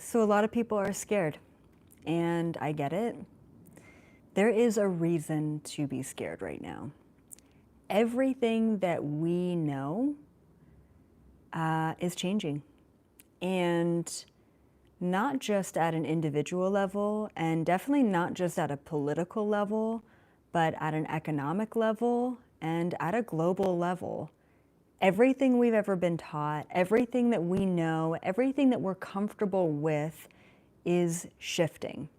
So a lot of people are scared, and I get it. There is a reason to be scared right now. Everything that we know is changing, and not just at an individual level, and definitely not just at a political level, but at an economic level and at a global level. Everything we've ever been taught, everything that we know, everything that we're comfortable with is shifting.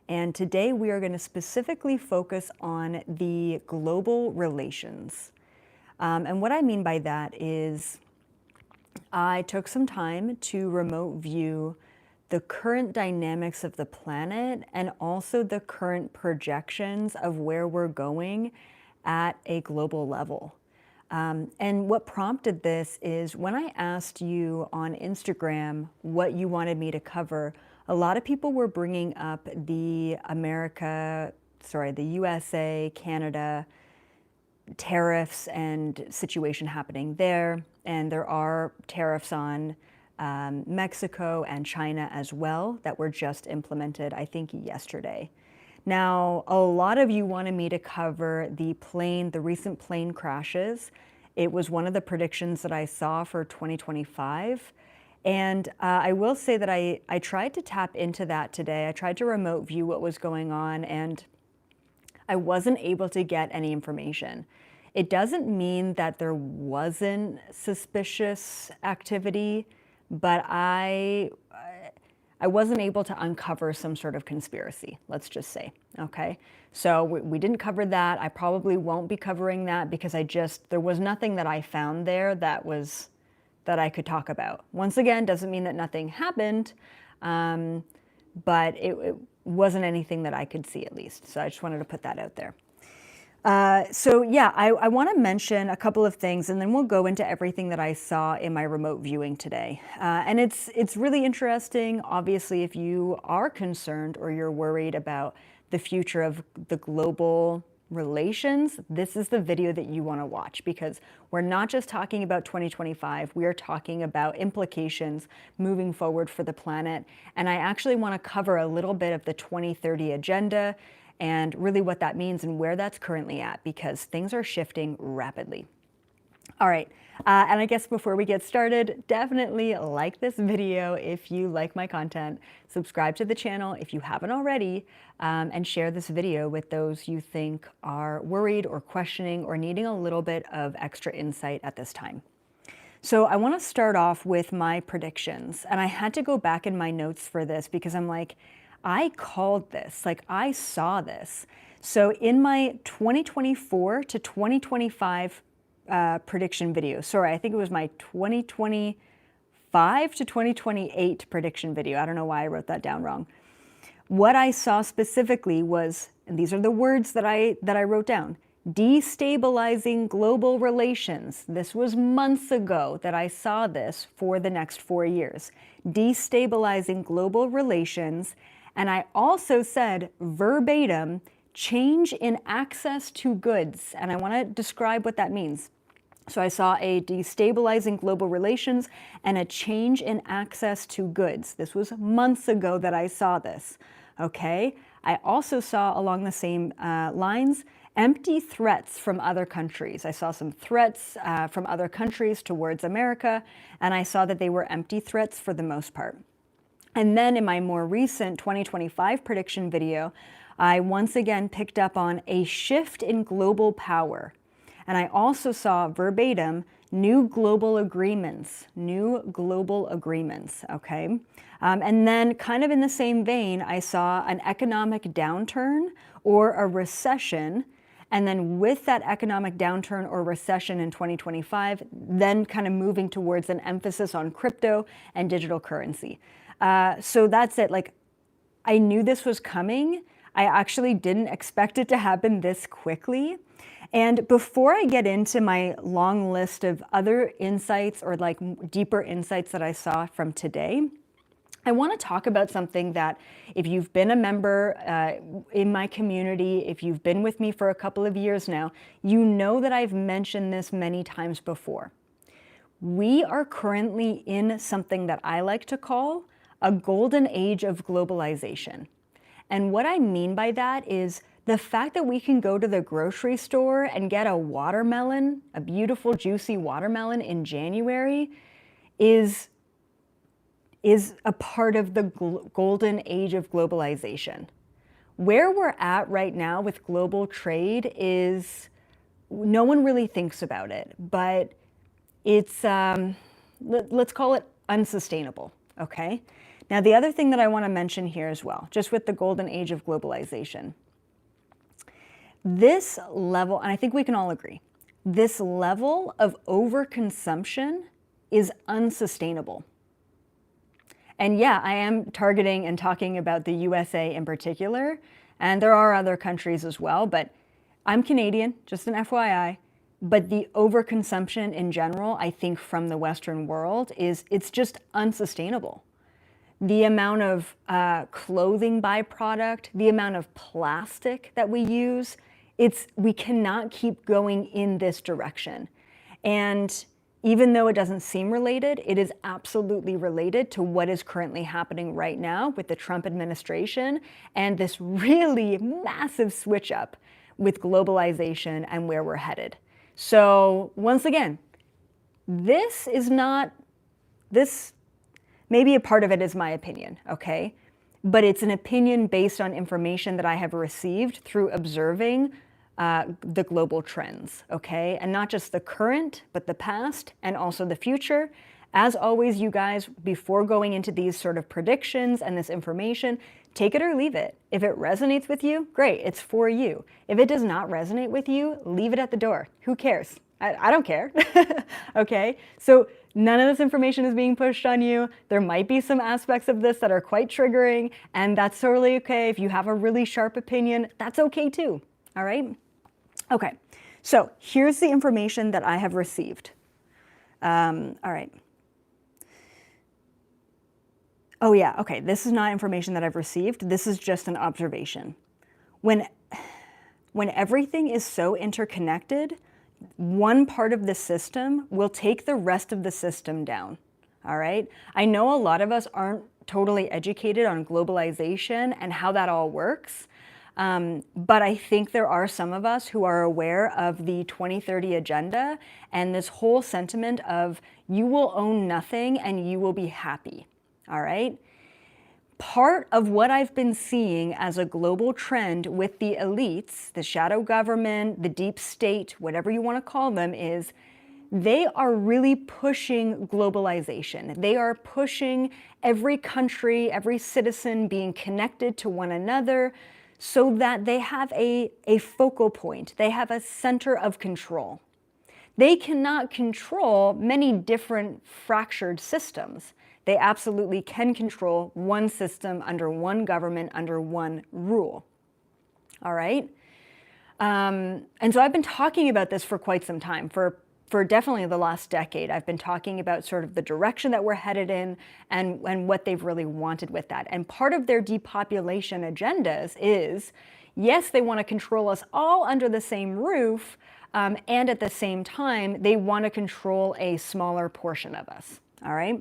And today we are going to specifically focus on the global relations. And what I mean by that is I took some time to remote view the current dynamics of the planet and also the current projections of where we're going at a global level. And what prompted this is when I asked you on Instagram what you wanted me to cover, a lot of people were bringing up the USA, Canada, tariffs and situation happening there. And there are tariffs on Mexico and China as well that were just implemented, I think, yesterday. Now, a lot of you wanted me to cover the recent plane crashes. It was one of the predictions that I saw for 2025. And I will say that I tried to tap into that today. I tried to remote view what was going on, and I wasn't able to get any information. It doesn't mean that there wasn't suspicious activity, but I wasn't able to uncover some sort of conspiracy, let's just say, okay? So we didn't cover that. I probably won't be covering that because there was nothing that I found there that I could talk about. Once again, doesn't mean that nothing happened, but it wasn't anything that I could see, at least. So I just wanted to put that out there. So yeah, I want to mention a couple of things, and then we'll go into everything that I saw in my remote viewing today. And it's really interesting, obviously, if you are concerned or you're worried about the future of the global relations, this is the video that you want to watch, because we're not just talking about 2025, we are talking about implications moving forward for the planet. And I actually want to cover a little bit of the 2030 agenda and really what that means and where that's currently at, because things are shifting rapidly. All right, and I guess before we get started, definitely like this video if you like my content, subscribe to the channel if you haven't already, and share this video with those you think are worried or questioning or needing a little bit of extra insight at this time. So I want to start off with my predictions, and I had to go back in my notes for this because I'm like, I called this, like I saw this. So in my 2024 to 2025 prediction video, sorry, I think it was my 2025 to 2028 prediction video. I don't know why I wrote that down wrong. What I saw specifically was, and these are the words that I wrote down, destabilizing global relations. This was months ago that I saw this for the next 4 years. Destabilizing global relations. And I also said verbatim, change in access to goods. And I want to describe what that means. So I saw a destabilizing global relations and a change in access to goods. This was months ago that I saw this, okay? I also saw along the same lines, empty threats from other countries. I saw some threats from other countries towards America, and I saw that they were empty threats for the most part. And then in my more recent 2025 prediction video, I once again picked up on a shift in global power. And I also saw verbatim, new global agreements, okay? And then kind of in the same vein, I saw an economic downturn or a recession. And then with that economic downturn or recession in 2025, then kind of moving towards an emphasis on crypto and digital currency. So that's it. Like, I knew this was coming. I actually didn't expect it to happen this quickly. And before I get into my long list of other insights or like deeper insights that I saw from today, I want to talk about something that if you've been a member in my community, if you've been with me for a couple of years now, you know that I've mentioned this many times before. We are currently in something that I like to call a golden age of globalization. And what I mean by that is the fact that we can go to the grocery store and get a watermelon, a beautiful, juicy watermelon in January, is a part of the golden age of globalization. Where we're at right now with global trade is, no one really thinks about it, but it's, let's call it unsustainable, okay? Now, the other thing that I want to mention here as well, just with the golden age of globalization, this level, and I think we can all agree, this level of overconsumption is unsustainable. And yeah, I am targeting and talking about the USA in particular, and there are other countries as well, but I'm Canadian, just an FYI, but the overconsumption in general, I think from the Western world, it's just unsustainable. The amount of clothing byproduct, the amount of plastic that we use, we cannot keep going in this direction. And even though it doesn't seem related, it is absolutely related to what is currently happening right now with the Trump administration and this really massive switch up with globalization and where we're headed. So once again, this, maybe a part of it is my opinion, okay? But it's an opinion based on information that I have received through observing the global trends, okay? And not just the current, but the past and also the future. As always, you guys, before going into these sort of predictions and this information, take it or leave it. If it resonates with you, great, it's for you. If it does not resonate with you, leave it at the door. Who cares? I don't care, okay? So none of this information is being pushed on you. There might be some aspects of this that are quite triggering, and that's totally okay. If you have a really sharp opinion, that's okay too, all right? Okay, so here's the information that I have received. All right. Oh yeah, okay, this is not information that I've received. This is just an observation. When everything is so interconnected, one part of the system will take the rest of the system down, all right? I know a lot of us aren't totally educated on globalization and how that all works, but I think there are some of us who are aware of the 2030 agenda and this whole sentiment of you will own nothing and you will be happy, all right? Part of what I've been seeing as a global trend with the elites, the shadow government, the deep state, whatever you want to call them, is they are really pushing globalization. They are pushing every country, every citizen being connected to one another so that they have a focal point. They have a center of control. They cannot control many different fractured systems. They absolutely can control one system under one government, under one rule, all right? And so I've been talking about this for quite some time, for definitely the last decade. I've been talking about sort of the direction that we're headed in and what they've really wanted with that. And part of their depopulation agendas is, yes, they want to control us all under the same roof, and at the same time, they want to control a smaller portion of us, all right?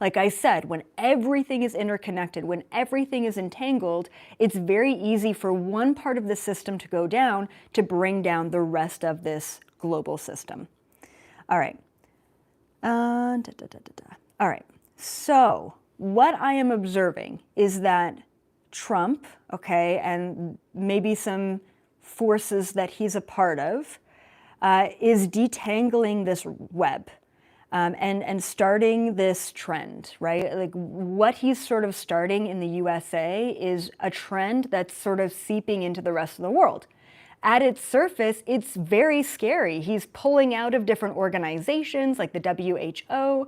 Like I said, when everything is interconnected, when everything is entangled, it's very easy for one part of the system to go down to bring down the rest of this global system. All right. All right. So what I am observing is that Trump, okay, and maybe some forces that he's a part of, is detangling this web. And starting this trend, right? Like what he's sort of starting in the USA is a trend that's sort of seeping into the rest of the world. At its surface, it's very scary. He's pulling out of different organizations like the WHO.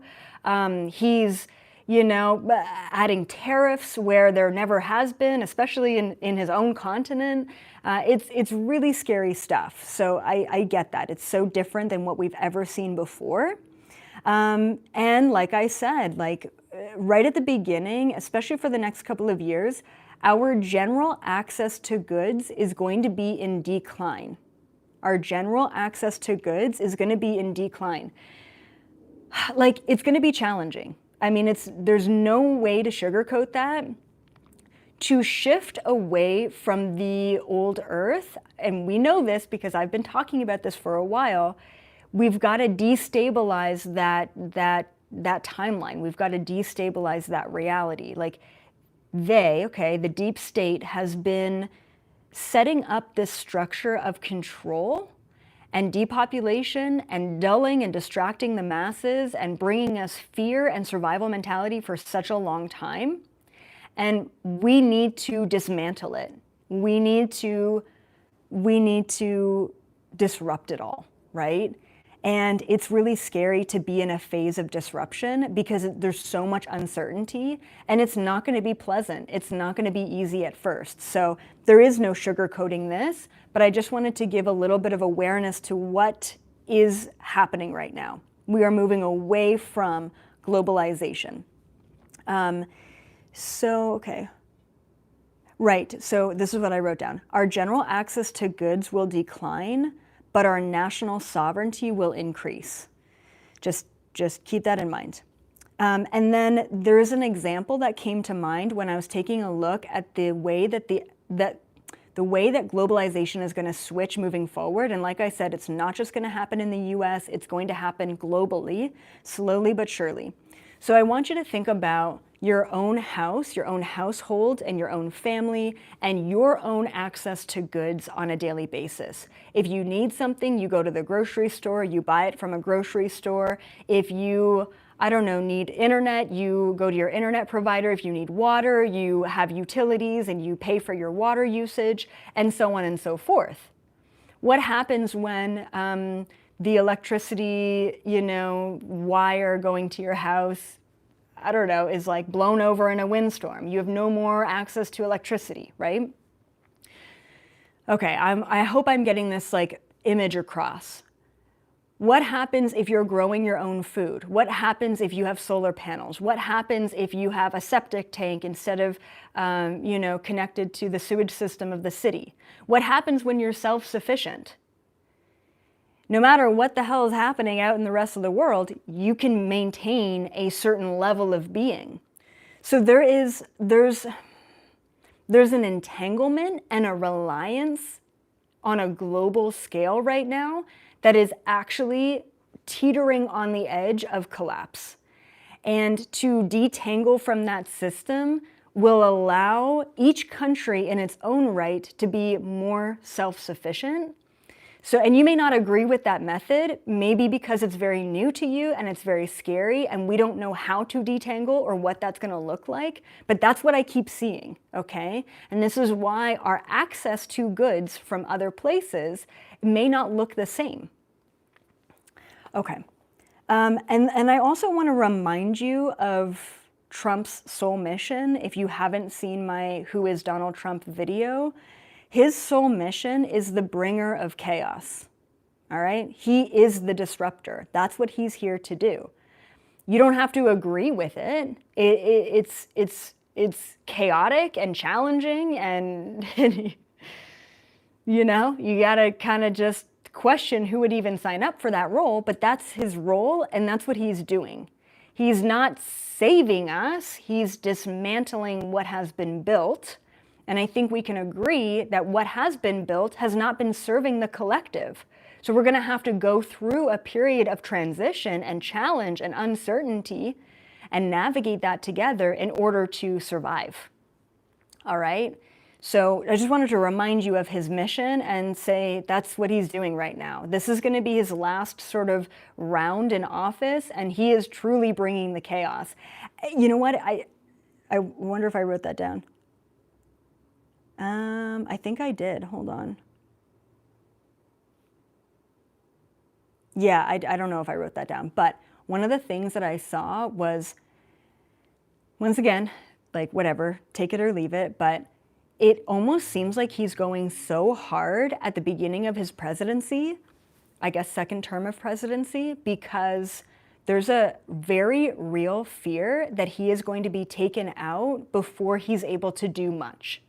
He's, adding tariffs where there never has been, especially in his own continent. It's really scary stuff. So I get that. It's so different than what we've ever seen before. And like I said, right at the beginning, especially for the next couple of years, our general access to goods is going to be in decline. Our general access to goods is going to be in decline. It's going to be challenging. I mean, there's no way to sugarcoat that. To shift away from the old earth, and we know this because I've been talking about this for a while, we've got to destabilize that timeline. We've got to destabilize that reality. Like the deep state has been setting up this structure of control and depopulation and dulling and distracting the masses and bringing us fear and survival mentality for such a long time. And we need to dismantle it. We need to disrupt it all, right? And it's really scary to be in a phase of disruption because there's so much uncertainty and it's not going to be pleasant. It's not going to be easy at first. So there is no sugarcoating this, but I just wanted to give a little bit of awareness to what is happening right now. We are moving away from globalization. Okay. Right, so this is what I wrote down. Our general access to goods will decline, but our national sovereignty will increase. Just keep that in mind. And then there is an example that came to mind when I was taking a look at the way that the way that globalization is going to switch moving forward. And like I said, it's not just going to happen in the US, it's going to happen globally, slowly but surely. So I want you to think about your own house, your own household, and your own family, and your own access to goods on a daily basis. If you need something, you go to the grocery store, you buy it from a grocery store. If you, need internet, you go to your internet provider. If you need water, you have utilities and you pay for your water usage, and so on and so forth. What happens when the electricity, wire going to your house, is like blown over in a windstorm? You have no more access to electricity, right? Okay, I hope I'm getting this image across. What happens if you're growing your own food? What happens if you have solar panels? What happens if you have a septic tank instead of, connected to the sewage system of the city? What happens when you're self-sufficient? No matter what the hell is happening out in the rest of the world, you can maintain a certain level of being. So there's an entanglement and a reliance on a global scale right now that is actually teetering on the edge of collapse. And to detangle from that system will allow each country in its own right to be more self-sufficient. So, and you may not agree with that method, maybe because it's very new to you and it's very scary and we don't know how to detangle or what that's going to look like, but that's what I keep seeing, okay? And this is why our access to goods from other places may not look the same. Okay, and I also want to remind you of Trump's sole mission. If you haven't seen my Who is Donald Trump video, his sole mission is the bringer of chaos, all right? He is the disruptor. That's what he's here to do. You don't have to agree with it. It's chaotic and challenging and, you gotta kind of just question who would even sign up for that role, but that's his role and that's what he's doing. He's not saving us, he's dismantling what has been built. And I think we can agree that what has been built has not been serving the collective. So we're going to have to go through a period of transition and challenge and uncertainty and navigate that together in order to survive. All right? So I just wanted to remind you of his mission and say that's what he's doing right now. This is going to be his last sort of round in office, and he is truly bringing the chaos. You know what? I wonder if I wrote that down. I think I did. Hold on. Yeah, I don't know if I wrote that down, but one of the things that I saw was, once again, whatever, take it or leave it, but it almost seems like he's going so hard at the beginning of his presidency, I guess second term of presidency, because there's a very real fear that he is going to be taken out before he's able to do much.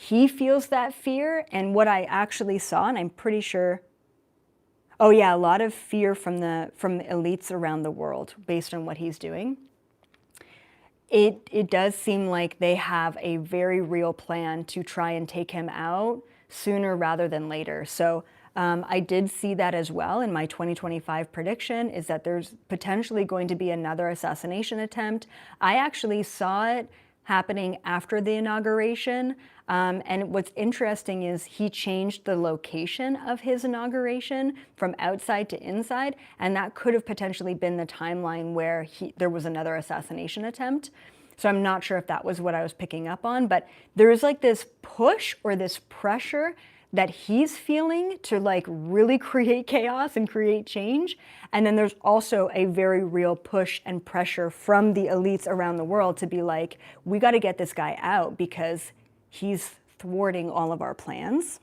He feels that fear, and what I actually saw, and I'm pretty sure, a lot of fear from elites around the world based on what he's doing. it does seem like they have a very real plan to try and take him out sooner rather than later. So I did see that as well in my 2025 prediction, is that there's potentially going to be another assassination attempt. I actually saw it happening after the inauguration. And what's interesting is he changed the location of his inauguration from outside to inside, and that could have potentially been the timeline where there was another assassination attempt. So I'm not sure if that was what I was picking up on, but there's like this push or this pressure that he's feeling to like really create chaos and create change. And then there's also a very real push and pressure from the elites around the world to be like, we got to get this guy out because he's thwarting all of our plans.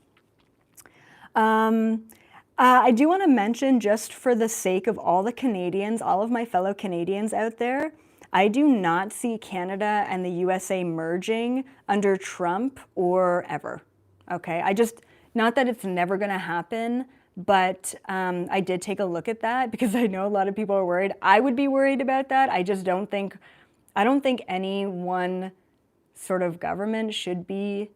I do want to mention, just for the sake of all the Canadians, all of my fellow Canadians out there, I do not see Canada and the USA merging under Trump or ever. Okay, not that it's never going to happen, but I did take a look at that because I know a lot of people are worried. I would be worried about that. I don't think any one sort of government should be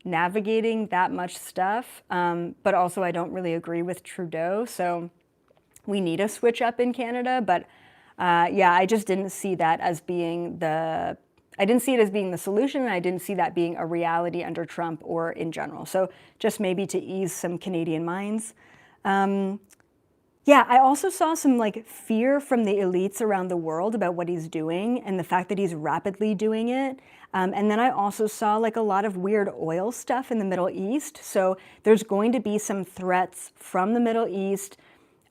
navigating that much stuff. But also I don't really agree with Trudeau. So we need a switch up in Canada. But yeah, I just didn't see that as being I didn't see it as being the solution, and I didn't see that being a reality under Trump or in general. So just maybe to ease some Canadian minds. Yeah, I also saw some like fear from the elites around the world about what he's doing and the fact that he's rapidly doing it. And then I also saw like a lot of weird oil stuff in the Middle East. So there's going to be some threats from the Middle East.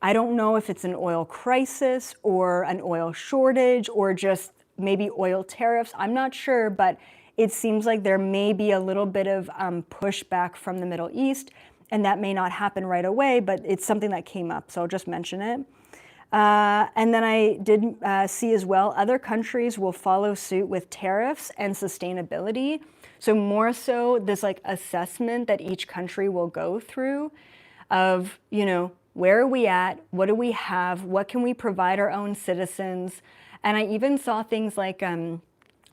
I don't know if it's an oil crisis or an oil shortage or just maybe oil tariffs. I'm not sure, but it seems like there may be a little bit of pushback from the Middle East, and that may not happen right away, but it's something that came up, so I'll just mention it. And then I did see as well, other countries will follow suit with tariffs and sustainability. So more so this like assessment that each country will go through of, where are we at? What do we have? What can we provide our own citizens? And I even saw things like,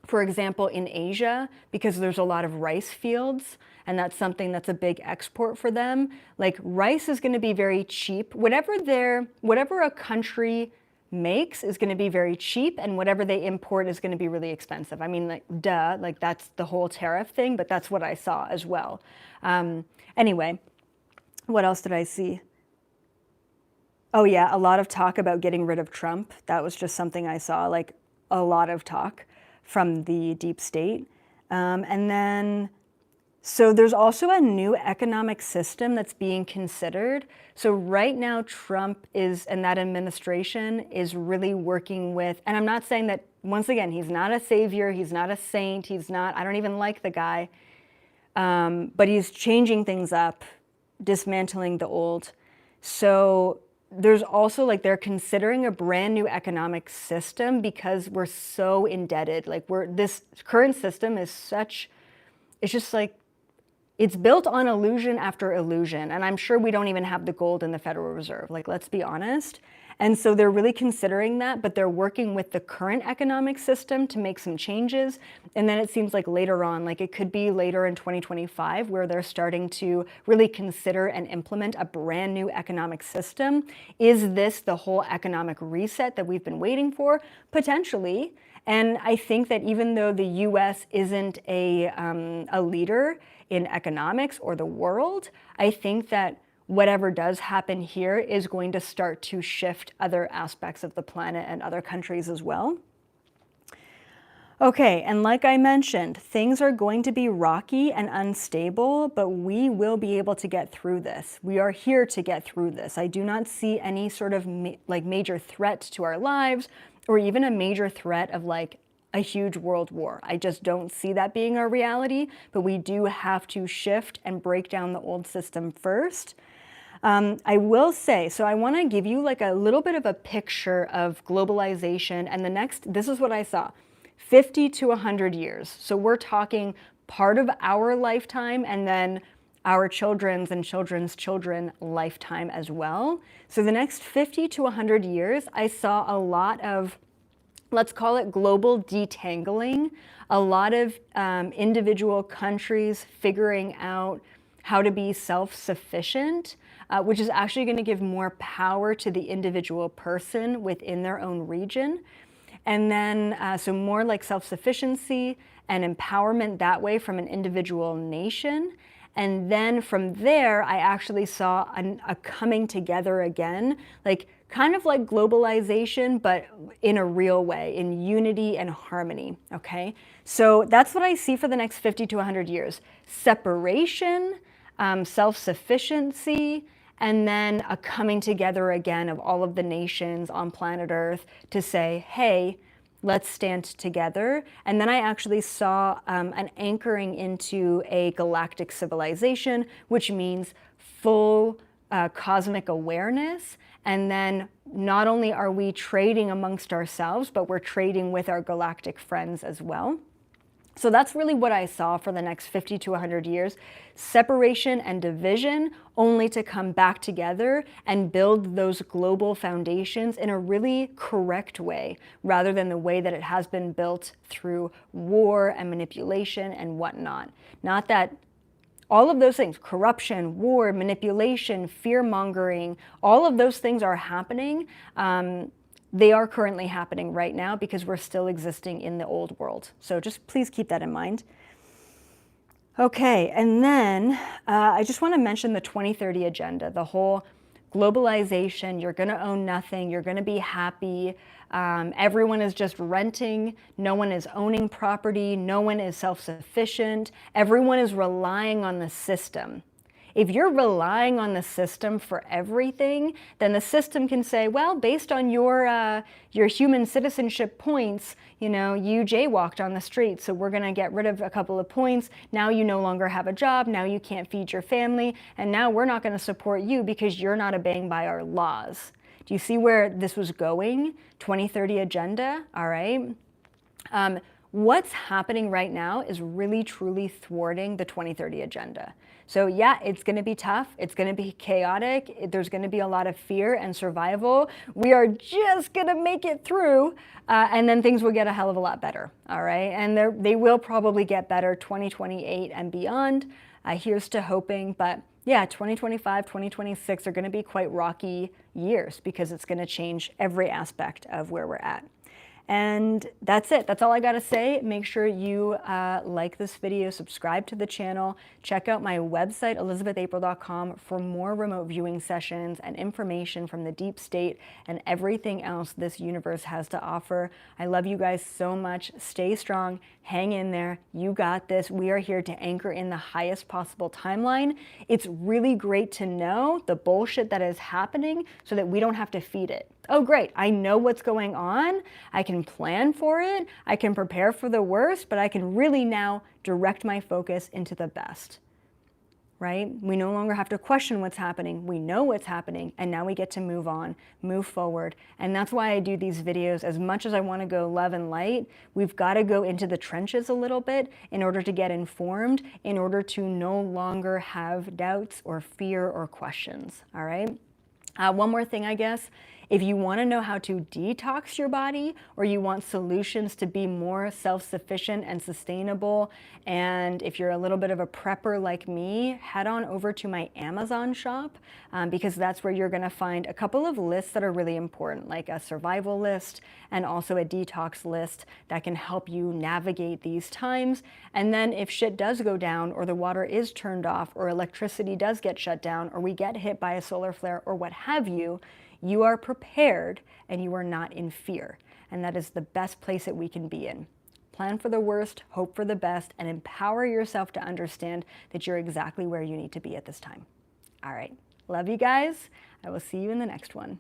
for example, in Asia, because there's a lot of rice fields, and that's something that's a big export for them. Like rice is going to be very cheap. Whatever a country makes is going to be very cheap, and whatever they import is going to be really expensive. I mean, like, duh, like that's the whole tariff thing, but that's what I saw as well. Anyway, what else did I see? Oh yeah, a lot of talk about getting rid of Trump. That was just something I saw, like a lot of talk from the deep state. And then, so there's also a new economic system that's being considered. So right now Trump and that administration is really working with, and I'm not saying that, once again, he's not a savior, he's not a saint, I don't even like the guy, but he's changing things up, dismantling the old. So there's also like, they're considering a brand new economic system because we're so indebted. Like this current system is it's just like, it's built on illusion after illusion. And I'm sure we don't even have the gold in the Federal Reserve. Like, let's be honest. And so they're really considering that, but they're working with the current economic system to make some changes. And then it seems like later on, like it could be later in 2025, where they're starting to really consider and implement a brand new economic system. Is this the whole economic reset that we've been waiting for? Potentially. And I think that even though the US isn't a leader in economics or the world, I think that whatever does happen here is going to start to shift other aspects of the planet and other countries as well. Okay, and like I mentioned, things are going to be rocky and unstable, but we will be able to get through this. We are here to get through this. I do not see any sort of major threat to our lives, or even a major threat of like a huge world war. I just don't see that being our reality, but we do have to shift and break down the old system first. I will say, so I want to give you like a little bit of a picture of globalization, and this is what I saw, 50 to 100 years. So we're talking part of our lifetime and then our children's and children's children lifetime as well. So the next 50 to 100 years, I saw a lot of let's call it global detangling. A lot of individual countries figuring out how to be self-sufficient, which is actually going to give more power to the individual person within their own region. And then, so more like self-sufficiency and empowerment that way from an individual nation. And then from there, I actually saw a coming together again, like kind of like globalization, but in a real way, in unity and harmony, okay? So that's what I see for the next 50 to 100 years. Separation, self-sufficiency, and then a coming together again of all of the nations on planet Earth to say, hey, let's stand together. And then I actually saw an anchoring into a galactic civilization, which means full cosmic awareness. And then not only are we trading amongst ourselves, but we're trading with our galactic friends as well. So that's really what I saw for the next 50 to 100 years. Separation and division, only to come back together and build those global foundations in a really correct way, rather than the way that it has been built through war and manipulation and whatnot. Not that all of those things, corruption, war, manipulation, fear-mongering, all of those things are happening. They are currently happening right now because we're still existing in the old world. So just please keep that in mind. Okay, and then I just want to mention the 2030 agenda, the whole globalization, you're going to own nothing, you're going to be happy, everyone is just renting, no one is owning property, no one is self-sufficient, everyone is relying on the system. If you're relying on the system for everything, then the system can say, well, based on your human citizenship points, you know, you jaywalked on the street, so we're going to get rid of a couple of points. Now you no longer have a job, now you can't feed your family, and now we're not going to support you because you're not obeying by our laws. Do you see where this was going? 2030 agenda, all right? What's happening right now is really truly thwarting the 2030 agenda. So yeah, it's going to be tough. It's going to be chaotic. There's going to be a lot of fear and survival. We are just going to make it through, and then things will get a hell of a lot better. All right, and they will probably get better 2028 and beyond. Here's to hoping, but yeah, 2025, 2026 are going to be quite rocky years because it's going to change every aspect of where we're at. And that's it. That's all I got to say. Make sure you like this video, subscribe to the channel, check out my website, elizabethapril.com, for more remote viewing sessions and information from the deep state and everything else this universe has to offer. I love you guys so much. Stay strong. Hang in there. You got this. We are here to anchor in the highest possible timeline. It's really great to know the bullshit that is happening so that we don't have to feed it. Oh, great. I know what's going on. I can plan for it. I can prepare for the worst, but I can really now direct my focus into the best, right? We no longer have to question what's happening. We know what's happening, and now we get to move on, move forward. And that's why I do these videos. As much as I want to go love and light, we've got to go into the trenches a little bit in order to get informed, in order to no longer have doubts or fear or questions, all right? One more thing, I guess. If you want to know how to detox your body, or you want solutions to be more self-sufficient and sustainable, and if you're a little bit of a prepper like me, head on over to my Amazon shop, because that's where you're going to find a couple of lists that are really important, like a survival list and also a detox list that can help you navigate these times. And then if shit does go down, or the water is turned off, or electricity does get shut down, or we get hit by a solar flare or what have you, you are prepared and you are not in fear. And that is the best place that we can be in. Plan for the worst, hope for the best, and empower yourself to understand that you're exactly where you need to be at this time. All right. Love you guys. I will see you in the next one.